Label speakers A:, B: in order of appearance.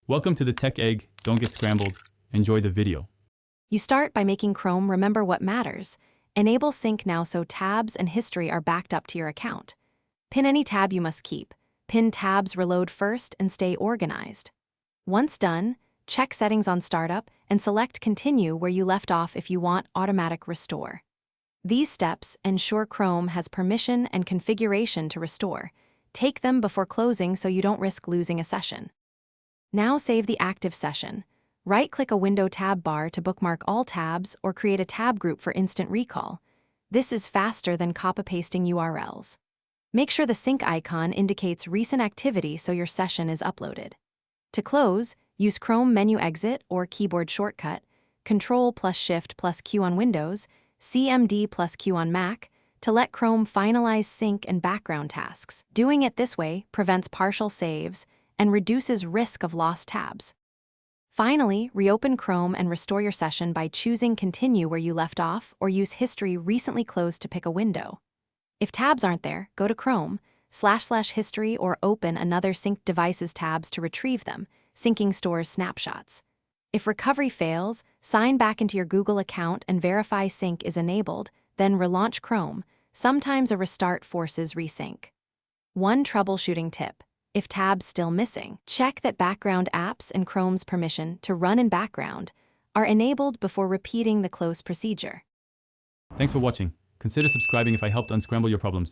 A: Welcome to the Tech Egg. Don't get scrambled. Enjoy the video.
B: You start by making Chrome remember what matters. Enable sync now so tabs and history are backed up to your account. Pin any tab you must keep. Pin tabs reload first and stay organized. Once done, check settings on startup and select continue where you left off if you want automatic restore. These steps ensure Chrome has permission and configuration to restore. Take them before closing so you don't risk losing a session. Now save the active session. Right-click a window tab bar to bookmark all tabs or create a tab group for instant recall. This is faster than copy-pasting URLs. Make sure the sync icon indicates recent activity so your session is uploaded. To close, use Chrome menu exit or keyboard shortcut, Ctrl+Shift+Q on Windows, CMD+Q on Mac, to let Chrome finalize sync and background tasks. Doing it this way prevents partial saves and reduces risk of lost tabs. Finally, reopen Chrome and restore your session by choosing Continue where you left off or use History recently closed to pick a window. If tabs aren't there, go to Chrome, //History or open another Synced Devices tabs to retrieve them. Syncing stores snapshots. If recovery fails, sign back into your Google account and verify sync is enabled, then relaunch Chrome. Sometimes a restart forces resync. One troubleshooting tip. If tabs still missing, check that background apps and Chrome's permission to run in background are enabled before repeating the close procedure.
A: Thanks for watching. Consider subscribing if I helped unscramble your problems.